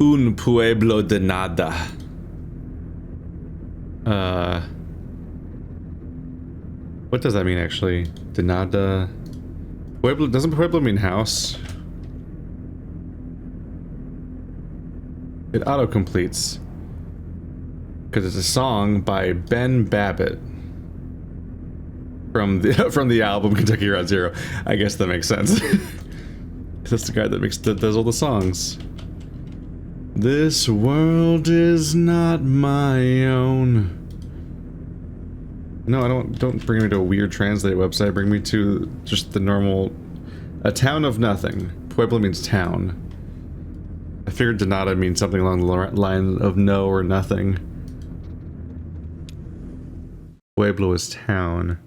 Un pueblo de nada. What does that mean actually? De nada. Pueblo, doesn't Pueblo mean house? It auto-completes. Because it's a song by Ben Babbitt. From the album Kentucky Route Zero. I guess that makes sense. That's the guy that does all the songs. This world is not my own. No, I don't bring me to a weird translate website. Bring me to just the normal... A town of nothing. Pueblo means town. I figured Donata means something along the line of no or nothing. Pueblo is town.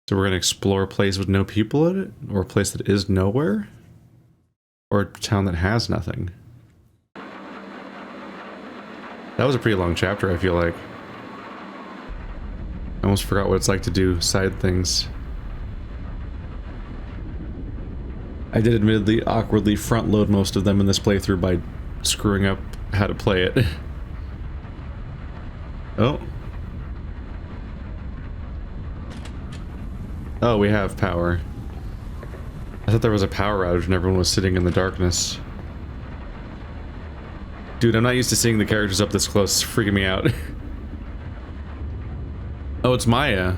So we're gonna explore a place with no people in it? Or a place that is nowhere? Or a town that has nothing? That was a pretty long chapter, I feel like. I almost forgot what it's like to do side things. I did admittedly awkwardly front load most of them in this playthrough by screwing up how to play it. Oh. Oh, we have power. I thought there was a power outage and everyone was sitting in the darkness. Dude, I'm not used to seeing the characters up this close. It's freaking me out. Oh, it's Maya.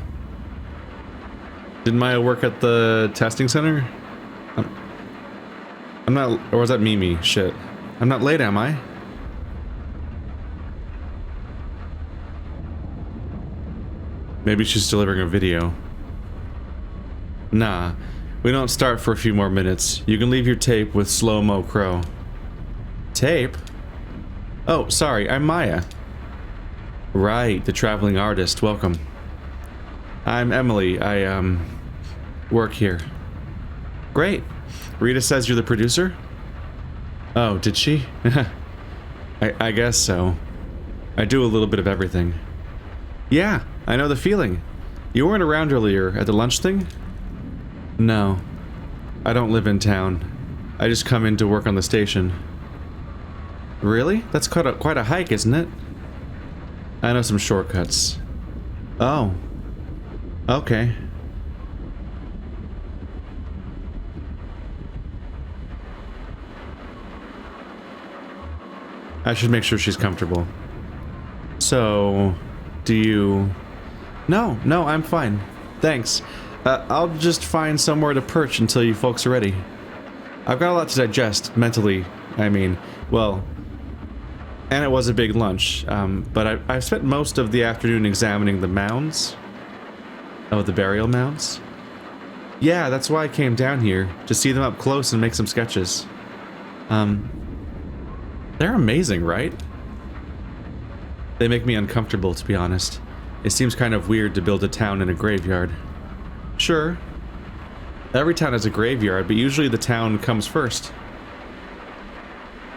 Did Maya work at the testing center? I'm not... Or was that Mimi? Shit. I'm not late, am I? Maybe she's delivering a video. Nah. We don't start for a few more minutes. You can leave your tape with Slow-Mo Crow. Tape? Oh, sorry, I'm Maya. Right, the traveling artist. Welcome. I'm Emily. I, work here. Great. Rita says you're the producer? Oh, did she? I guess so. I do a little bit of everything. Yeah, I know the feeling. You weren't around earlier at the lunch thing? No. I don't live in town. I just come in to work on the station. Really? That's quite a hike, isn't it? I know some shortcuts. Oh. Okay. I should make sure she's comfortable. So, do you... No, I'm fine. Thanks. I'll just find somewhere to perch until you folks are ready. I've got a lot to digest, mentally, I mean. Well, and it was a big lunch, but I've spent most of the afternoon examining the mounds. Oh, the burial mounds? Yeah, that's why I came down here, to see them up close and make some sketches. They're amazing, right? They make me uncomfortable, to be honest. It seems kind of weird to build a town in a graveyard. Sure. Every town has a graveyard, but usually the town comes first.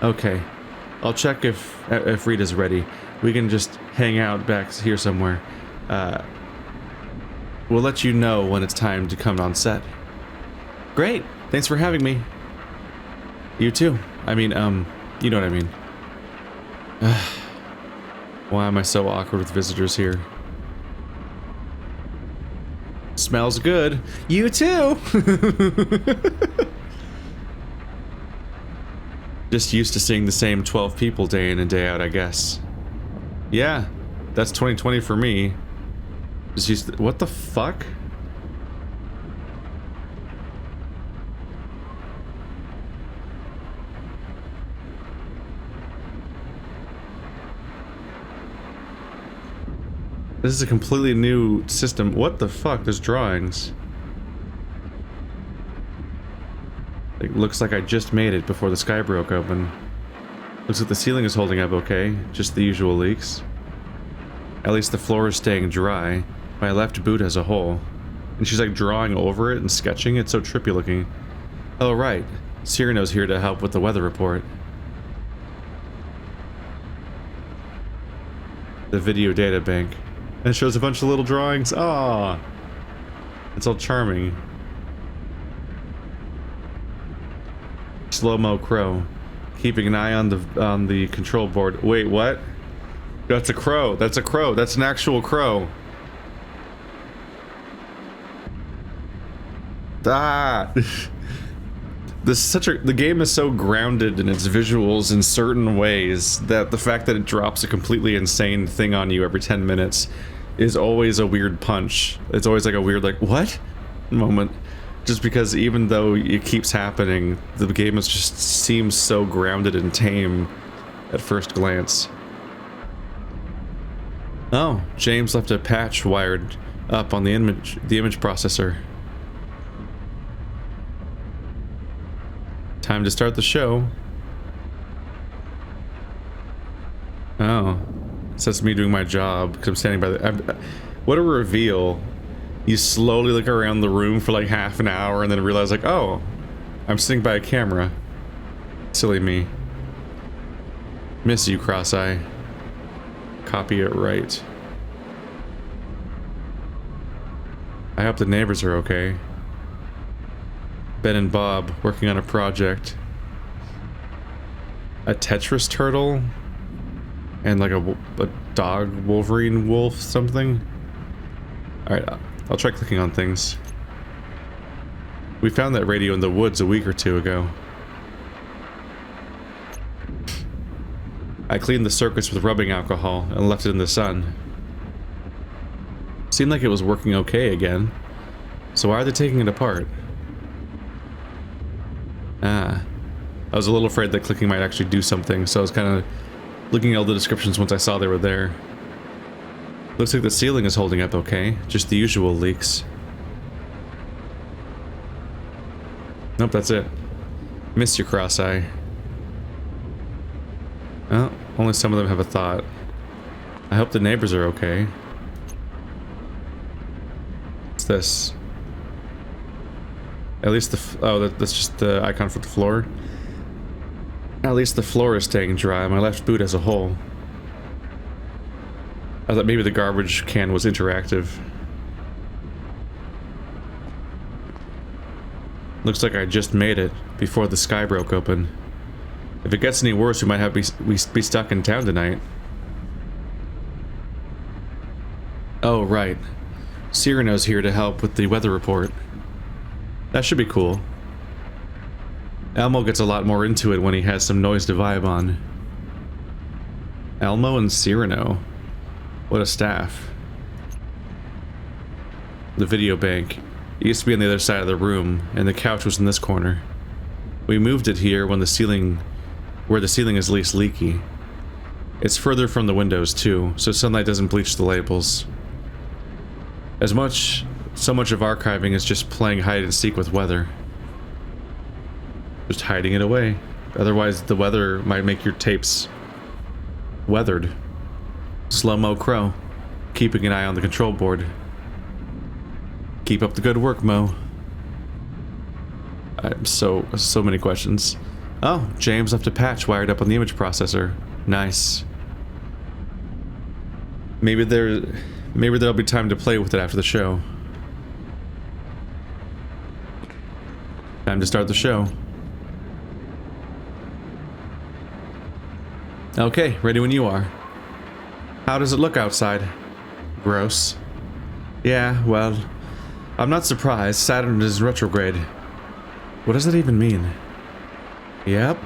Okay. I'll check if Rita's ready. We can just hang out back here somewhere. We'll let you know when it's time to come on set. Great! Thanks for having me. You too. I mean, you know what I mean. Why am I so awkward with visitors here? Smells good. You too! Just used to seeing the same 12 people day in and day out, I guess. Yeah, that's 2020 for me. Just used to, what the fuck? This is a completely new system. What the fuck? There's drawings. It looks like I just made it before the sky broke open. Looks like the ceiling is holding up okay. Just the usual leaks. At least the floor is staying dry. My left boot has a hole. And she's like drawing over it and sketching. It's so trippy looking. Oh right. Cyrano's here to help with the weather report. The video data bank. And it shows a bunch of little drawings. Ah, it's all charming. Slow-mo crow. Keeping an eye on the control board. Wait, what? That's a crow. That's a crow. That's an actual crow. Ah! The game is so grounded in its visuals in certain ways that the fact that it drops a completely insane thing on you every 10 minutes is always a weird punch. It's always like a weird, like, what? Moment. Just because even though it keeps happening, the game is just seems so grounded and tame at first glance. Oh, James left a patch wired up on the image processor. Time to start the show. Oh, so that's me doing my job because I'm standing by the. What a reveal! You slowly look around the room for like half an hour and then realize, like, oh, I'm sitting by a camera. Silly me. Miss you, Cross-Eye. Copy it right. I hope the neighbors are okay. Ben and Bob working on a project. A Tetris turtle? And like a dog, Wolverine, wolf, something? Alright, I'll try clicking on things. We found that radio in the woods a week or two ago. I cleaned the circuits with rubbing alcohol and left it in the sun. Seemed like it was working okay again. So why are they taking it apart? Ah. I was a little afraid that clicking might actually do something, so I was kind of looking at all the descriptions once I saw they were there. Looks like the ceiling is holding up okay, just the usual leaks. Nope, that's it. Missed your Cross-Eye. Oh, only some of them have a thought. I hope the neighbors are okay. What's this? At least that's just the icon for the floor. At least the floor is staying dry. My left boot has a hole. I thought maybe the garbage can was interactive. Looks like I just made it before the sky broke open. If it gets any worse, we might have be stuck in town tonight. Oh, right. Cyrano's here to help with the weather report. That should be cool. Elmo gets a lot more into it when he has some noise to vibe on. Elmo and Cyrano. What a staff. The video bank. It used to be on the other side of the room, and the couch was in this corner. We moved it here when the ceiling... where the ceiling is least leaky. It's further from the windows too, so sunlight doesn't bleach the labels. So much of archiving is just playing hide and seek with weather. Just hiding it away. Otherwise the weather might make your tapes weathered. Slow-mo crow. Keeping an eye on the control board. Keep up the good work, Mo. I'm so many questions. Oh, James left a patch wired up on the image processor. Nice. Maybe there'll be time to play with it after the show. Time to start the show. Okay, ready when you are. How does it look outside? Gross. Yeah, well, I'm not surprised. Saturn is retrograde. What does that even mean? Yep.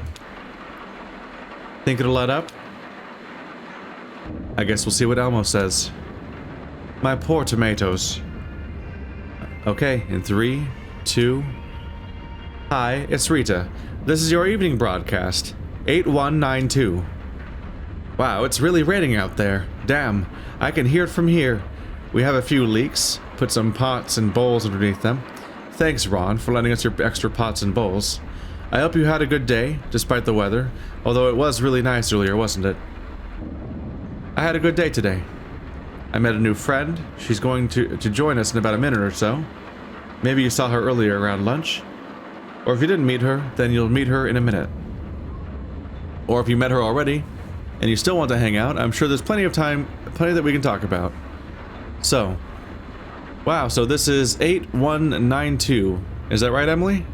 Think it'll let up? I guess we'll see what Elmo says. My poor tomatoes. Okay, in 3, 2... Hi, it's Rita. This is your evening broadcast. 8192. Wow, it's really raining out there. Damn, I can hear it from here. We have a few leaks. Put some pots and bowls underneath them. Thanks, Ron, for lending us your extra pots and bowls. I hope you had a good day, despite the weather. Although it was really nice earlier, wasn't it? I had a good day today. I met a new friend. She's going to join us in about a minute or so. Maybe you saw her earlier around lunch. Or if you didn't meet her, then you'll meet her in a minute. Or if you met her already, and you still want to hang out, I'm sure there's plenty of time, plenty that we can talk about. So, wow, so this is 8192. Is that right, Emily?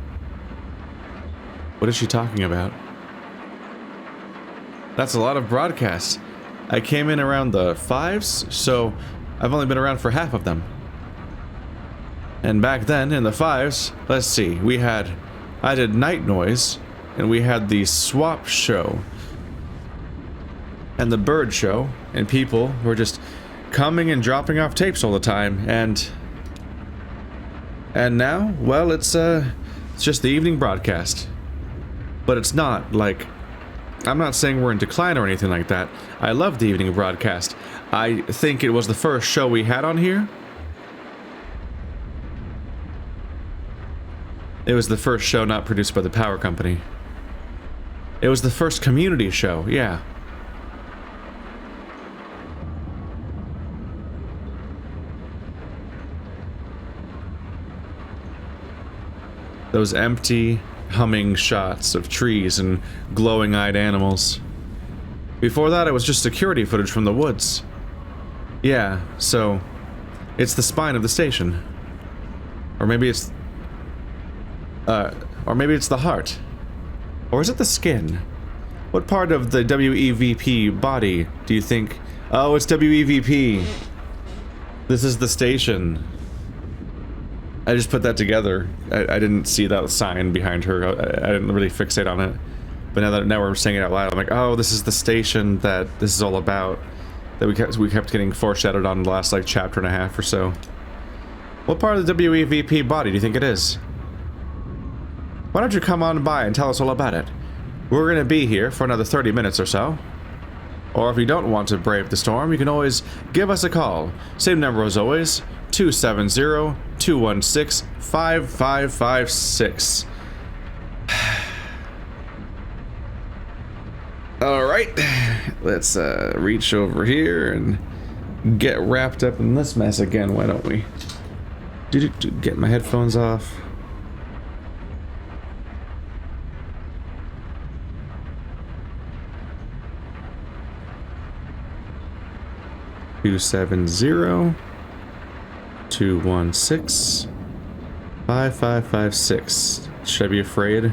What is she talking about? That's a lot of broadcasts. I came in around the 5s, so I've only been around for half of them. And back then, in the 5s, let's see, I did Night Noise, and we had the Swap Show, and the Bird Show, and people were just coming and dropping off tapes all the time, and now, well, it's just the evening broadcast. But it's not, like, I'm not saying we're in decline or anything like that. I love the evening broadcast. I think it was the first show we had on here. It was the first show not produced by the power company. It was the first community show, yeah. Those empty, humming shots of trees and glowing-eyed animals. Before that, it was just security footage from the woods. Yeah, so it's the spine of the station. Or maybe it's the heart. Or is it the skin? What part of the WEVP body do you think? Oh, it's WEVP. This is the station. I just put that together. I didn't see that sign behind her. I didn't really fixate on it. But now we're saying it out loud, I'm like, oh, this is the station that this is all about. That we kept getting foreshadowed on the last, like, chapter and a half or so. What part of the WEVP body do you think it is? Why don't you come on by and tell us all about it? We're gonna be here for another 30 minutes or so. Or if you don't want to brave the storm, you can always give us a call. Same number as always, 270-216-5556. Alright, let's reach over here and get wrapped up in this mess again, why don't we? Get my headphones off. Two 216-5556. Should I be afraid?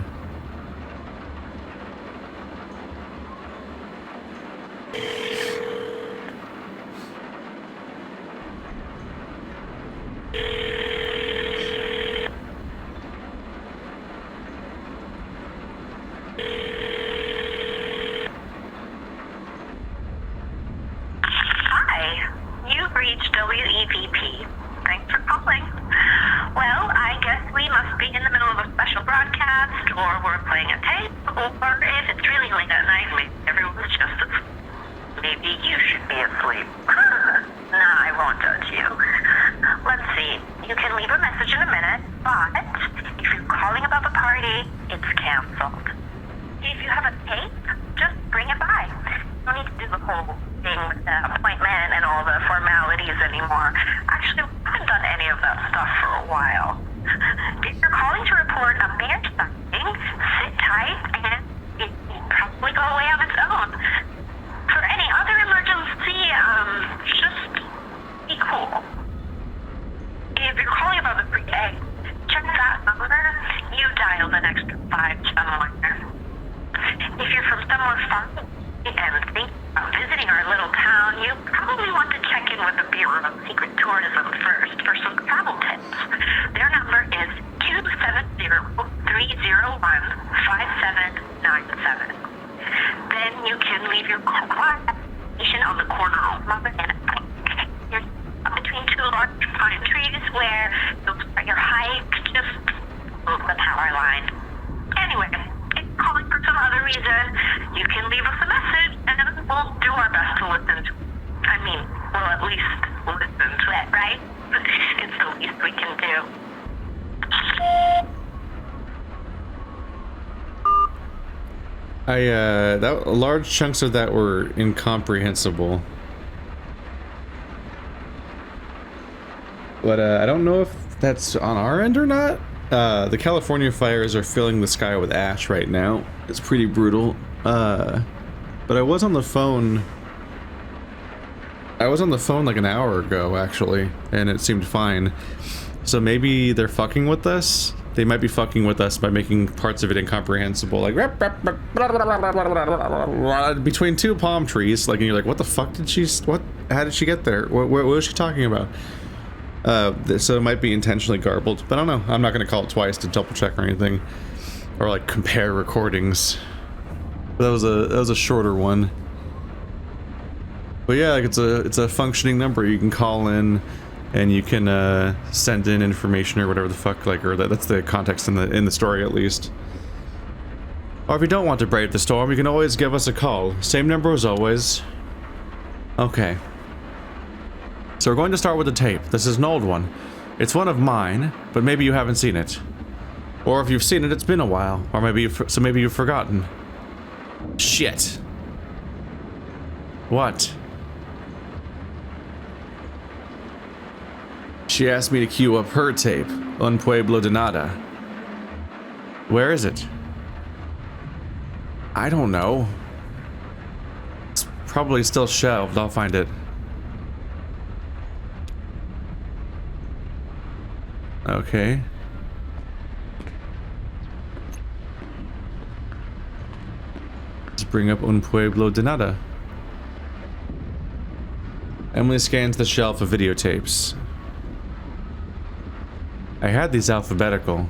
Large chunks of that were incomprehensible. But I don't know if that's on our end or not. The California fires are filling the sky with ash right now. It's pretty brutal. But I was on the phone. I was on the phone like an hour ago, actually, and it seemed fine. So maybe they're fucking with us? They might be fucking with us by making parts of it incomprehensible, like between two palm trees. Like, and you're like, what the fuck did she? What? How did she get there? What was she talking about? So it might be intentionally garbled, but I don't know. I'm not gonna call it twice to double check or anything, or like compare recordings. That was a shorter one. But yeah, like it's a functioning number. You can call in. And you can send in information or whatever the fuck, like, or that's the context in the story at least. Or if you don't want to brave the storm, you can always give us a call. Same number as always. Okay. So we're going to start with the tape. This is an old one. It's one of mine, but maybe you haven't seen it. Or if you've seen it, it's been a while. Or maybe you've forgotten. Shit. What? She asked me to queue up her tape, Un Pueblo de Nada. Where is it? I don't know. It's probably still shelved. I'll find it. Okay. Let's bring up Un Pueblo de Nada. Emily scans the shelf of videotapes. I had these alphabetical.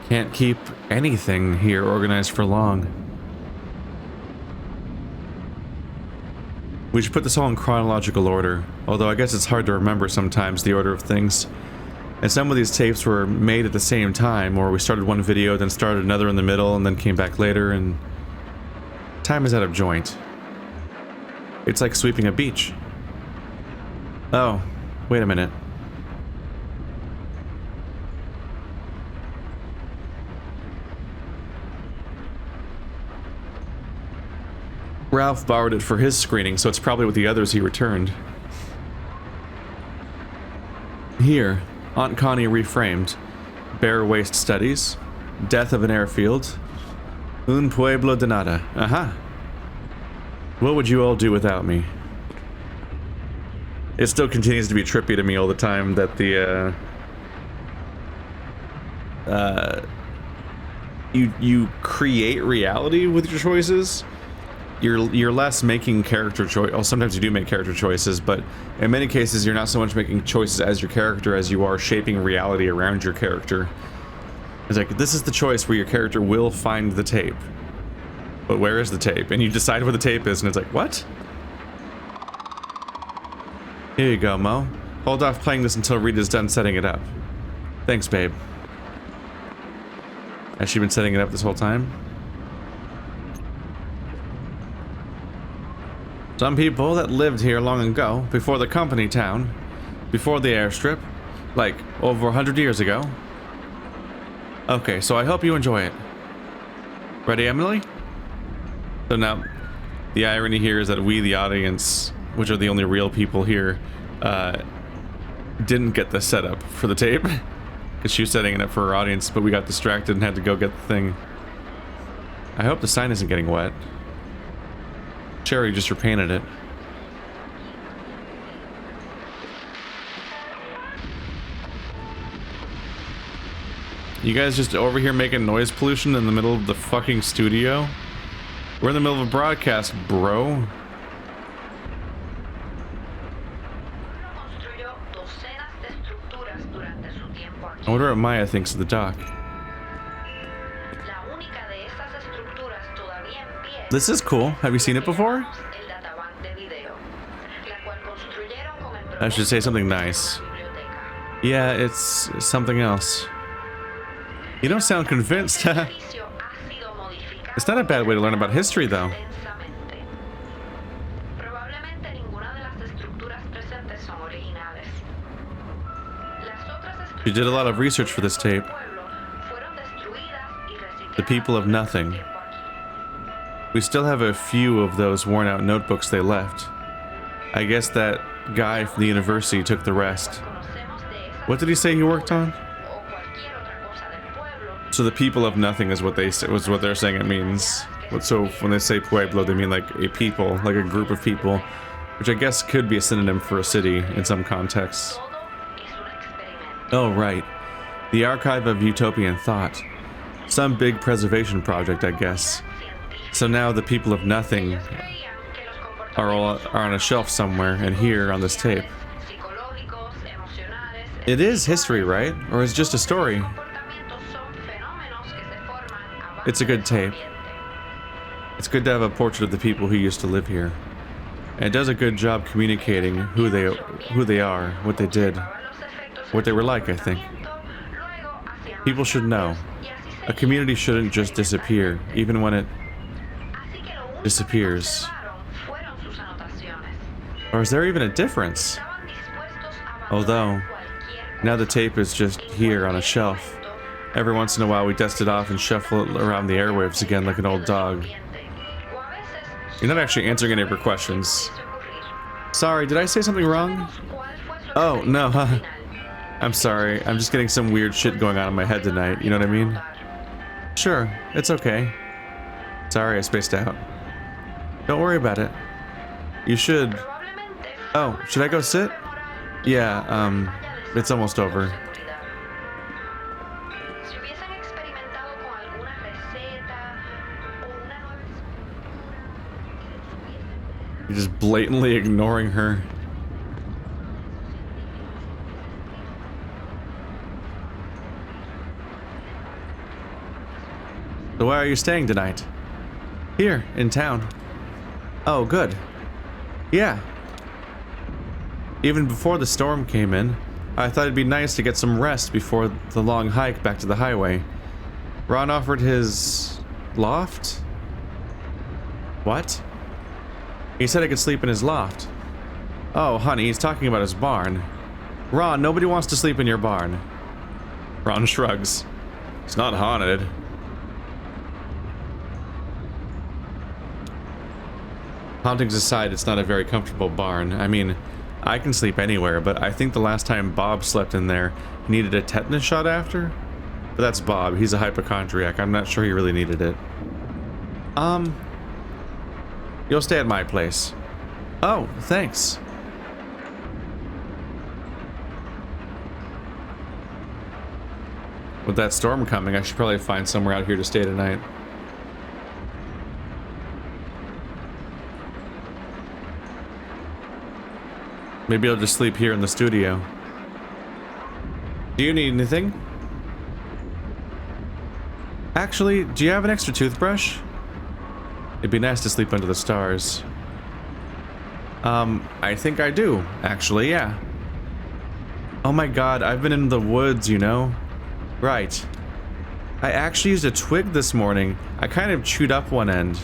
Can't keep anything here organized for long. We should put this all in chronological order, although I guess it's hard to remember sometimes the order of things. And some of these tapes were made at the same time, or we started one video, then started another in the middle, and then came back later, and time is out of joint. It's like sweeping a beach. Oh, wait a minute. Ralph borrowed it for his screening, so it's probably with the others he returned. Here, Aunt Connie reframed. Bare waste studies. Death of an airfield. Un Pueblo de Nada. Aha. What would you all do without me? It still continues to be trippy to me all the time that the, you create reality with your choices. You're less making character choice. Well, sometimes you do make character choices, but in many cases you're not so much making choices as your character as you are shaping reality around your character. It's like, this is the choice where your character will find the tape. But where is the tape? And you decide where the tape is, and it's like, what? Here you go, Mo. Hold off playing this until Rita's done setting it up. Thanks, babe. Has she been setting it up this whole time? Some people that lived here long ago, before the company town, before the airstrip, like over 100 years ago. Okay, so I hope you enjoy it. Ready, Emily? So now, the irony here is that we, the audience, which are the only real people here, didn't get the setup for the tape. Because she was setting it up for her audience, but we got distracted and had to go get the thing. I hope the sign isn't getting wet. Cherry just repainted it. You guys just over here making noise pollution in the middle of the fucking studio? We're in the middle of a broadcast, bro. I wonder what Maya thinks of the dock. This is cool. Have you seen it before? I should say something nice. Yeah, it's something else. You don't sound convinced. It's not a bad way to learn about history, though. You did a lot of research for this tape. The people of nothing. We still have a few of those worn out notebooks they left. I guess that guy from the university took the rest. What did he say he worked on? So the people of nothing is what they was what they're saying it means. So when they say Pueblo, they mean like a people, like a group of people, which I guess could be a synonym for a city in some contexts. Oh, right. The archive of utopian thought. Some big preservation project, I guess. So now the people of nothing are on a shelf somewhere, and here on this tape. It is history, right? Or is it just a story? It's a good tape. It's good to have a portrait of the people who used to live here. And it does a good job communicating who they are, what they did, what they were like, I think. People should know. A community shouldn't just disappear, even when it disappears. Or is there even a difference? Although, now the tape is just here on a shelf. Every once in a while we dust it off and shuffle it around the airwaves again like an old dog. You're not actually answering any of her questions. Sorry, did I say something wrong? Oh, no, I'm sorry. I'm just getting some weird shit going on in my head tonight, you know what I mean? Sure, it's okay. Sorry, I spaced out. Don't worry about it. You should... Oh, should I go sit? Yeah, it's almost over. You're just blatantly ignoring her. So where are you staying tonight? Here, in town. Oh, good. Yeah. Even before the storm came in, I thought it'd be nice to get some rest before the long hike back to the highway. Ron offered his... loft? What? He said I could sleep in his loft. Oh, honey, he's talking about his barn. Ron, nobody wants to sleep in your barn. Ron shrugs. It's not haunted. Hauntings aside, it's not a very comfortable barn. I mean, I can sleep anywhere, but I think the last time Bob slept in there, he needed a tetanus shot after? But that's Bob. He's a hypochondriac. I'm not sure he really needed it. You'll stay at my place. Oh, thanks. With that storm coming, I should probably find somewhere out here to stay tonight. Maybe I'll just sleep here in the studio. Do you need anything? Actually, do you have an extra toothbrush? It'd be nice to sleep under the stars. I think I do, actually, yeah. Oh my god, I've been in the woods, you know? Right. I actually used a twig this morning. I kind of chewed up one end.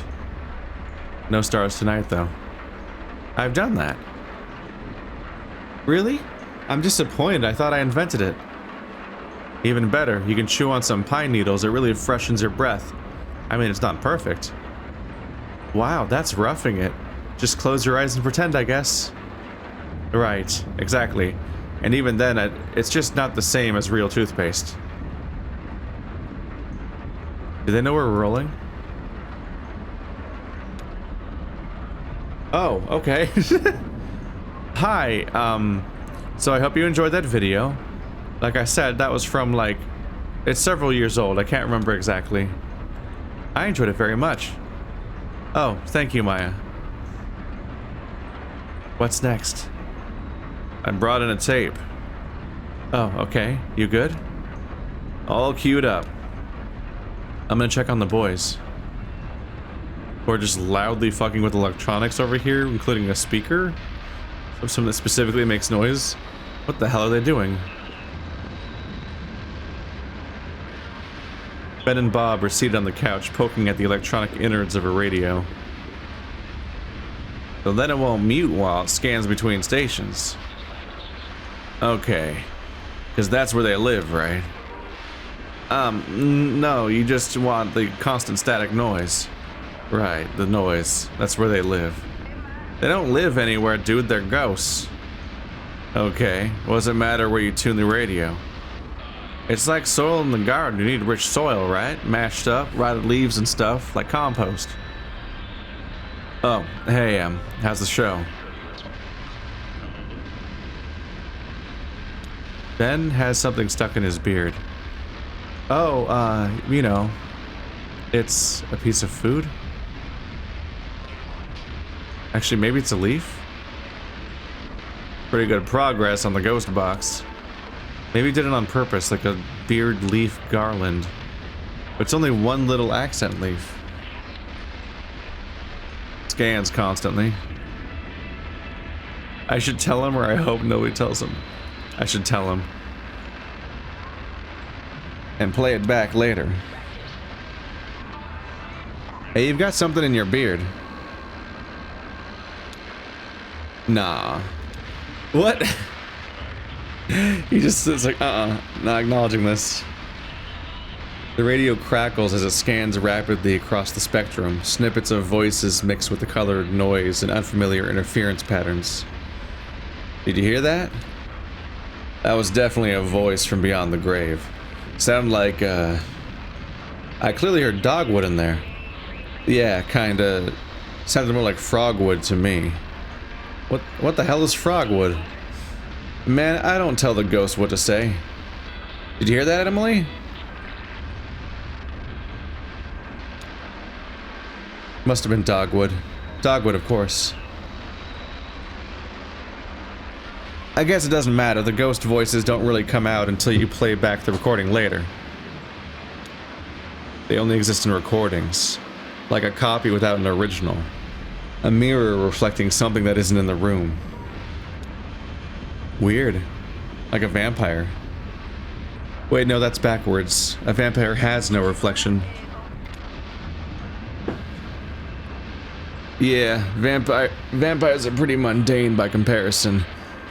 No stars tonight, though. I've done that. Really? I'm disappointed. I thought I invented it. Even better, you can chew on some pine needles. It really freshens your breath. I mean, it's not perfect. Wow, that's roughing it. Just close your eyes and pretend, I guess. Right, exactly. And even then, it's just not the same as real toothpaste. Do they know we're rolling? Oh, okay. Hi, so I hope you enjoyed that video. Like I said, that was from, like, it's several years old. I can't remember exactly. I enjoyed it very much. Oh, thank you, Maya. What's next? I brought in a tape. Oh, okay. You good? All queued up. I'm gonna check on the boys. We're just loudly fucking with electronics over here, including a speaker. Something that specifically makes noise. What the hell are they doing? Ben and Bob are seated on the couch, poking at the electronic innards of a radio. So then it won't mute while it scans between stations. Okay. Because that's where they live, right? No, you just want the constant static noise. Right, the noise. That's where they live. They don't live anywhere, dude. They're ghosts. Okay. What does it matter where you tune the radio? It's like soil in the garden. You need rich soil, right? Mashed up, rotted leaves and stuff, like compost. Oh, hey, how's the show? Ben has something stuck in his beard. Oh, you know, it's a piece of food. Actually, maybe it's a leaf. Pretty good progress on the ghost box. Maybe he did it on purpose, like a beard leaf garland. But it's only one little accent leaf. Scans constantly. I should tell him, or I hope nobody tells him. I should tell him. And play it back later. Hey, you've got something in your beard. Nah. What? He just is like, not acknowledging this. The radio crackles as it scans rapidly across the spectrum. Snippets of voices mixed with the colored noise and unfamiliar interference patterns. Did you hear that? That was definitely a voice from beyond the grave. Sounded like, I clearly heard dogwood in there. Yeah, kinda. Sounded more like frogwood to me. What the hell is frogwood? Man, I don't tell the ghost what to say. Did you hear that, Emily? Must have been dogwood. Dogwood, of course. I guess it doesn't matter. The ghost voices don't really come out until you play back the recording later. They only exist in recordings. Like a copy without an original. A mirror reflecting something that isn't in the room. Weird. Like a vampire. Wait, no, that's backwards. A vampire has no reflection. Yeah, vampires are pretty mundane by comparison.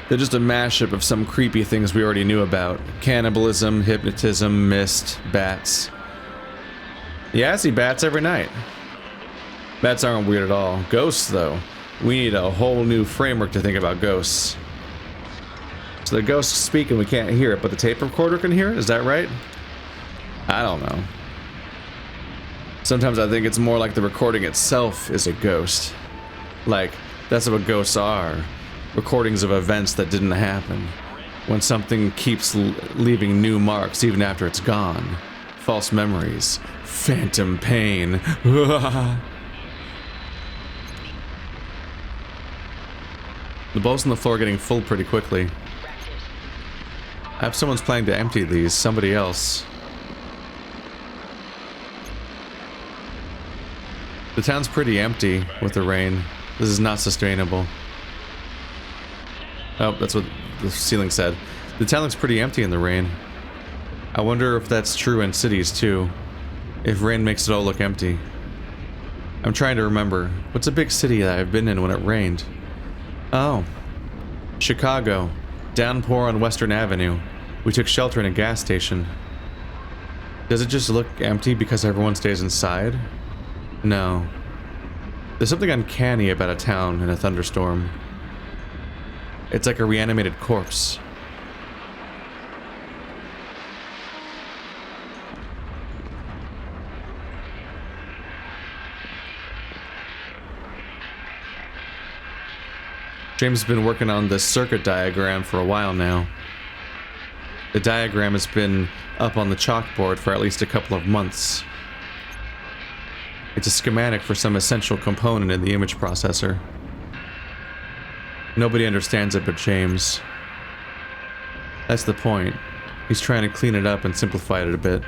They're just a mashup of some creepy things we already knew about. Cannibalism, hypnotism, mist, bats. Yeah, I see bats every night. Bats aren't weird at all. Ghosts, though. We need a whole new framework to think about ghosts. So the ghosts speak and we can't hear it, but the tape recorder can hear it? Is that right? I don't know. Sometimes I think it's more like the recording itself is a ghost. Like, that's what ghosts are. Recordings of events that didn't happen. When something keeps leaving new marks even after it's gone. False memories. Phantom pain. The bowls on the floor are getting full pretty quickly. I hope someone's planning to empty these. Somebody else. The town's pretty empty with the rain. This is not sustainable. Oh, that's what the ceiling said. The town looks pretty empty in the rain. I wonder if that's true in cities too. If rain makes it all look empty. I'm trying to remember. What's a big city that I've been in when it rained? Oh. Chicago. Downpour on Western Avenue. We took shelter in a gas station. Does it just look empty because everyone stays inside? No. There's something uncanny about a town in a thunderstorm. It's like a reanimated corpse. James has been working on this circuit diagram for a while now. The diagram has been up on the chalkboard for at least a couple of months. It's a schematic for some essential component in the image processor. Nobody understands it but James. That's the point. He's trying to clean it up and simplify it a bit.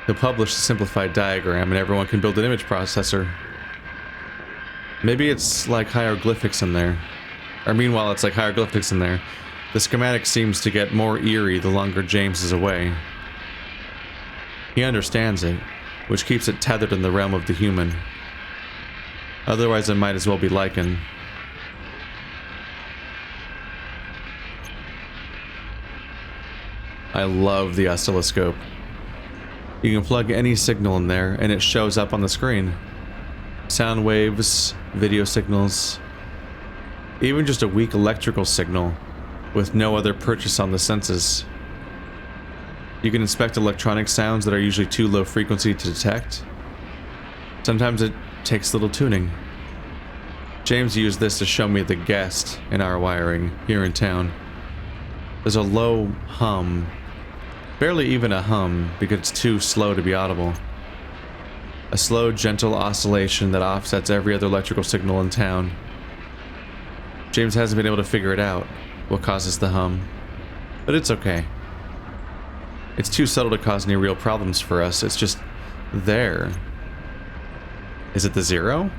He'll publish the simplified diagram and everyone can build an image processor. Maybe it's like hieroglyphics in there. Or meanwhile, it's like hieroglyphics in there. The schematic seems to get more eerie the longer James is away. He understands it, which keeps it tethered in the realm of the human. Otherwise, it might as well be lichen. I love the oscilloscope. You can plug any signal in there and it shows up on the screen. Sound waves, video signals, even just a weak electrical signal with no other purchase on the senses. You can inspect electronic sounds that are usually too low frequency to detect. Sometimes it takes little tuning. James used this to show me the guest in our wiring here in town. There's a low hum Barely even a hum, because it's too slow to be audible. A slow, gentle oscillation that offsets every other electrical signal in town. James hasn't been able to figure it out, what causes the hum. But it's okay. It's too subtle to cause any real problems for us, it's just there. Is it the zero?